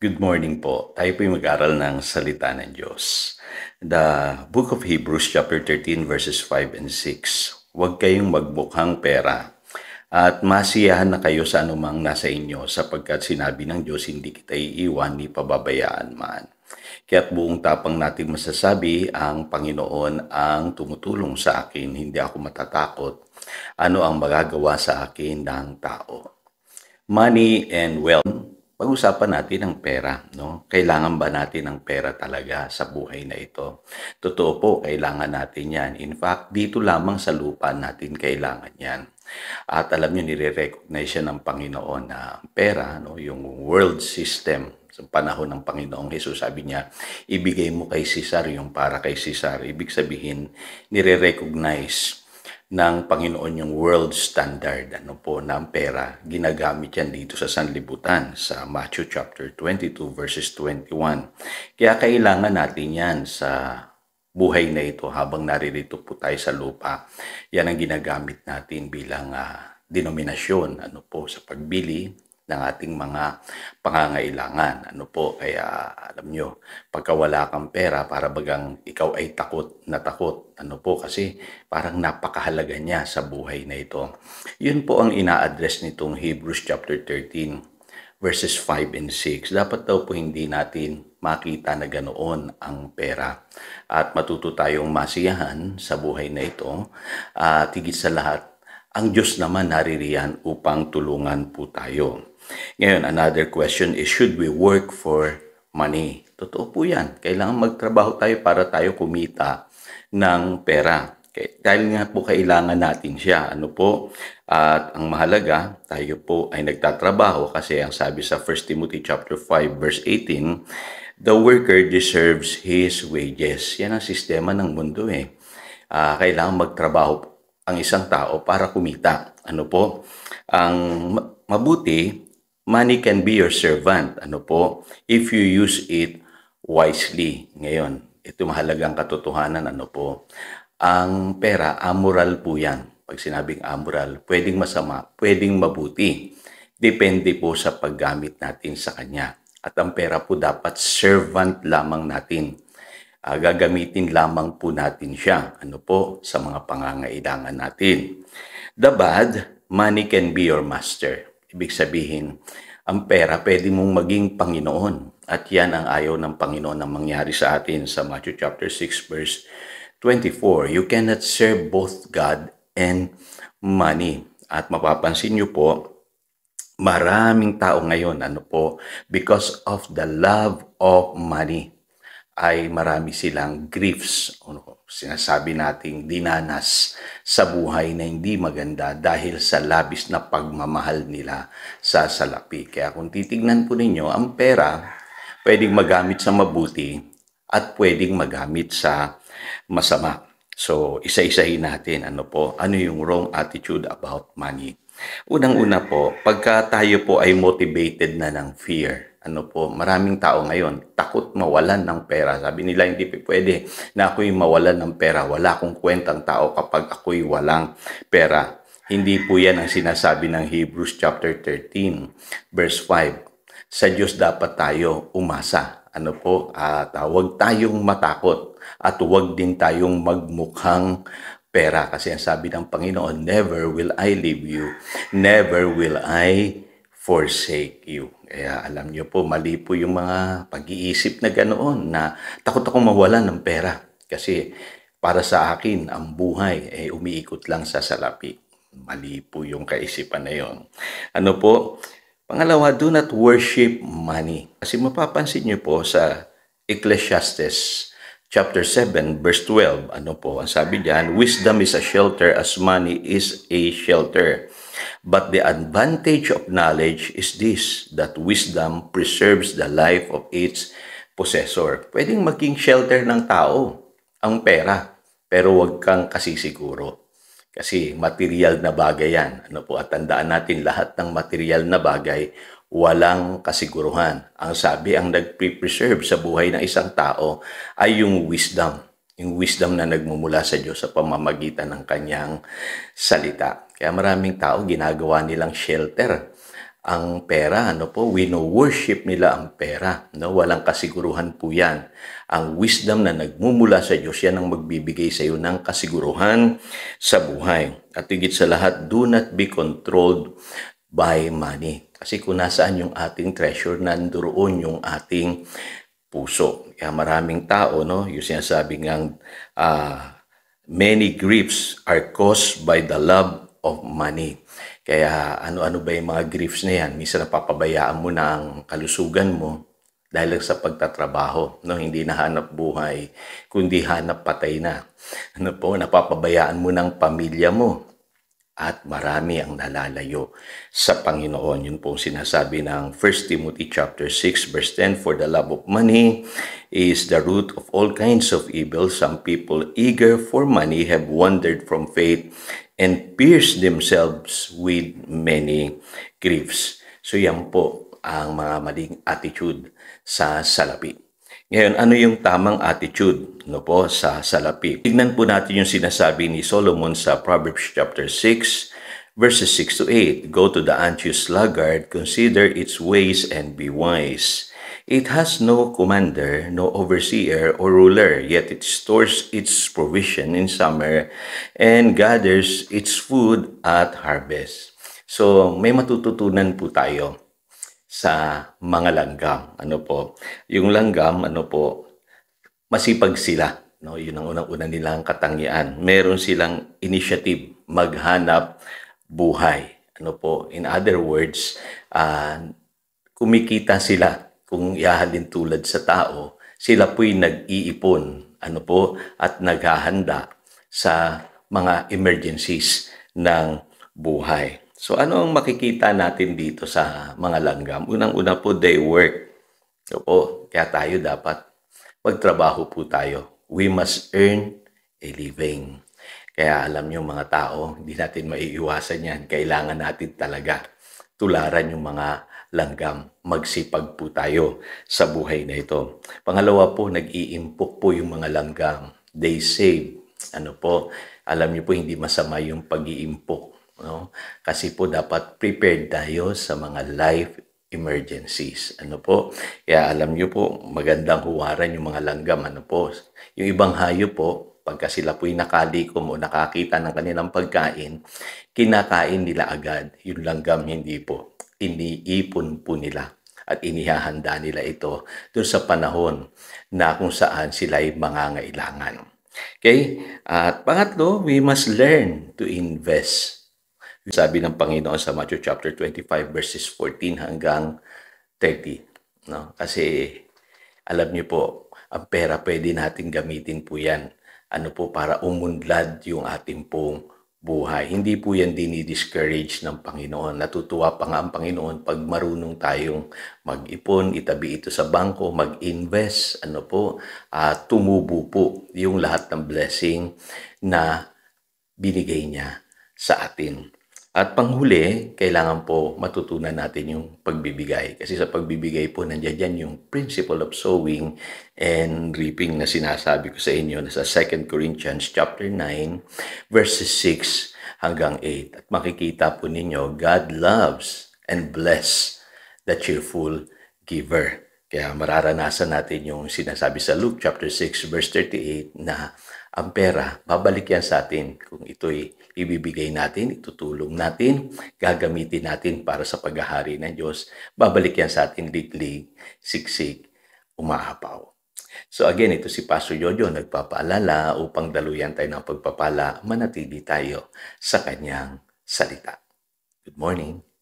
Good morning po. Tayo po'y mag-aral ng salita ng Diyos. The Book of Hebrews chapter 13 verses 5 and 6. Huwag kayong magbukhang pera at masiyahan na kayo sa anumang nasa inyo sapagkat sinabi ng Diyos hindi kita iiwan ni pababayaan man. Kaya't buong tapang natin masasabi ang Panginoon ang tumutulong sa akin, hindi ako matatakot. Ano ang magagawa sa akin ng tao? Money and wealth. Pag-usapan natin ang pera, no? Kailangan ba natin ng pera talaga sa buhay na ito? Totoo po, kailangan natin yan. In fact, dito lamang sa lupa natin kailangan yan. At alam niyo, nire-recognize siya ng Panginoon na pera, no? Yung world system, sa panahon ng Panginoong Hesus, sabi niya, ibigay mo kay Cesar yung para kay Cesar. Ibig sabihin, nire-recognize ng Panginoon yung world standard ng pera. Ginagamit yan dito sa sanlibutan sa Matthew chapter 22 verses 21. Kaya kailangan natin yan sa buhay na ito habang naririto po tayo sa lupa. Yan ang ginagamit natin bilang denominasyon sa pagbili ng ating mga pangangailangan. Kaya alam nyo, pagka wala kang pera, para bagang ikaw ay takot na takot. Kasi parang napakahalaga niya sa buhay na ito. Yun po ang ina-address nitong Hebrews chapter 13, verses 5 and 6. Dapat daw po hindi natin makita na ganoon ang pera. At matuto tayong masiyahan sa buhay na ito. At higit sa lahat, ang Diyos naman naririyan upang tulungan po tayo. Ngayon, another question is, should we work for money? Totoo po yan. Kailangan magtrabaho tayo para tayo kumita ng pera. Dahil nga po kailangan natin siya. At ang mahalaga, tayo po ay nagtatrabaho kasi ang sabi sa 1 Timothy chapter 5 verse 18, the worker deserves his wages. Yan ang sistema ng mundo Kailangan magtrabaho ang isang tao para kumita. Ang mabuti, money can be your servant. If you use it wisely. Ngayon, ito mahalagang katotohanan. Ang pera, amoral po yan. Pag sinabing amoral, pwedeng masama, pwedeng mabuti. Depende po sa paggamit natin sa kanya. At ang pera po dapat servant lamang natin. Gagamitin lamang po natin siya sa mga pangangailangan natin. The bad, money can be your master. Ibig sabihin, ang pera pwede mong maging Panginoon. At yan ang ayaw ng Panginoon na mangyari sa atin sa Matthew chapter 6 verse 24. You cannot serve both God and money. At mapapansin niyo po, maraming tao ngayon, because of the love of money, ay marami silang griefs, sinasabi nating dinanas sa buhay na hindi maganda dahil sa labis na pagmamahal nila sa salapi. Kaya kung titignan po ninyo, ang pera pwedeng magamit sa mabuti at pwedeng magamit sa masama. So, isa-isahin natin, ano yung wrong attitude about money. Unang-una po, pagka tayo po ay motivated na ng fear, maraming tao ngayon, takot mawalan ng pera. Sabi nila, hindi pwede na ako'y mawalan ng pera. Wala akong kwentang tao kapag ako'y walang pera. Hindi po yan ang sinasabi ng Hebrews chapter 13, verse 5. Sa Diyos dapat tayo umasa. At huwag tayong matakot. At huwag din tayong magmukhang pera. Kasi ang sabi ng Panginoon, never will I leave you. Never will I forsake you. Kaya alam niyo po, mali po yung mga pag-iisip na ganoon na takot akong mawalan ng pera. Kasi para sa akin, ang buhay ay umiikot lang sa salapi. Mali po yung kaisipan na yon. Pangalawa, do not worship money. Kasi mapapansin niyo po sa Ecclesiastes chapter 7 verse 12, ang sabi diyan, wisdom is a shelter as money is a shelter. But the advantage of knowledge is this, that wisdom preserves the life of its possessor. Pwedeng maging shelter ng tao ang pera, pero wag kang kasisiguro. Kasi material na bagay yan. At tandaan natin, lahat ng material na bagay, walang kasiguruhan. Ang sabi, ang nagpre-preserve sa buhay ng isang tao ay yung wisdom. Yung wisdom na nagmumula sa Diyos sa pamamagitan ng kanyang salita. Kaya maraming tao ginagawa nilang shelter ang pera, wino-worship nila ang pera, no? Walang kasiguruhan po yan. Ang wisdom na nagmumula sa Diyos, yan ang magbibigay sa iyo ng kasiguruhan sa buhay. At higit sa lahat, do not be controlled by money. Kasi kung nasaan yung ating treasure, nandoon yung ating puso. Kaya maraming tao, no, yung sinasabi ngang many griefs are caused by the love of money. Kaya ano-ano ba yung mga griefs na yan? Minsan napapabayaan mo na ang kalusugan mo dahil sa pagtatrabaho, no? Hindi na hanap buhay, kundi hanap patay na. Napapabayaan mo ng pamilya mo at marami ang nalalayo sa Panginoon. Yun po sinasabi ng 1 Timothy chapter 6 verse 10, for the love of money is the root of all kinds of evil. Some people eager for money have wandered from faith and pierced themselves with many griefs. So yan po ang mga maling attitude sa salapi. Ngayon, ano yung tamang attitude sa salapi? Tignan po natin yung sinasabi ni Solomon sa Proverbs chapter 6, verses 6 to 8. Go to the anxious sluggard, consider its ways and be wise. It has no commander, no overseer or ruler, yet it stores its provision in summer and gathers its food at harvest. So, may matututunan po tayo sa mga langgam. Yung langgam, masipag sila. No? Yun ang unang-una nilang katangian. Meron silang initiative, maghanap buhay. In other words, kumikita sila. Kung ihahalin tulad sa tao, sila po'y nag-iipon, at naghahanda sa mga emergencies ng buhay. So ano ang makikita natin dito sa mga langgam? Unang-una po, they work. Kaya tayo dapat magtrabaho po tayo. We must earn a living. Kaya alam niyo mga tao, hindi natin maiiwasan yan. Kailangan natin talaga tularan yung mga langgam. Magsipag po tayo sa buhay na ito. Pangalawa po, nag-iimpok po yung mga langgam. They save. Alam niyo po, hindi masama yung pag-iimpok. No? Kasi po dapat prepared tayo sa mga life emergencies. Kaya alam niyo po, magandang huwaran yung mga langgam. Yung ibang hayop po, pagka sila po'y nakalikom o nakakita ng kanilang pagkain, kinakain nila agad. Yung langgam hindi po. Iniipon po nila at inihahanda nila ito doon sa panahon na kung saan sila ay mangangailangan. Okay? At pangatlo, we must learn to invest. Sabi ng Panginoon sa Matthew chapter 25 verses 14 hanggang 30. No? Kasi alam niyo po, ang pera pwede natin gamitin po yan. Para umunlad yung ating pong buhay. Hindi po yan dinidiscourage ng Panginoon. Natutuwa pa nga ang Panginoon pag marunong tayong mag-ipon, itabi ito sa bangko, mag-invest, tumubo po yung lahat ng blessing na binigay niya sa atin. At panghuli, kailangan po matutunan natin yung pagbibigay. Kasi sa pagbibigay po, nandiyan yung principle of sowing and reaping na sinasabi ko sa inyo na sa 2 Corinthians chapter 9, verses 6 hanggang 8. At makikita po ninyo, God loves and bless the cheerful giver. Kaya mararanasan natin yung sinasabi sa Luke chapter 6, verse 38 na ang pera, babalik yan sa atin kung ito'y ibibigay natin, itutulong natin, gagamitin natin para sa paghahari ng Diyos. Babalik yan sa atin liglig, siksik, umaapaw. So again, ito si Pastor Jojo nagpapaalala upang daluyan tayo ng pagpapala, manatili tayo sa kanyang salita. Good morning.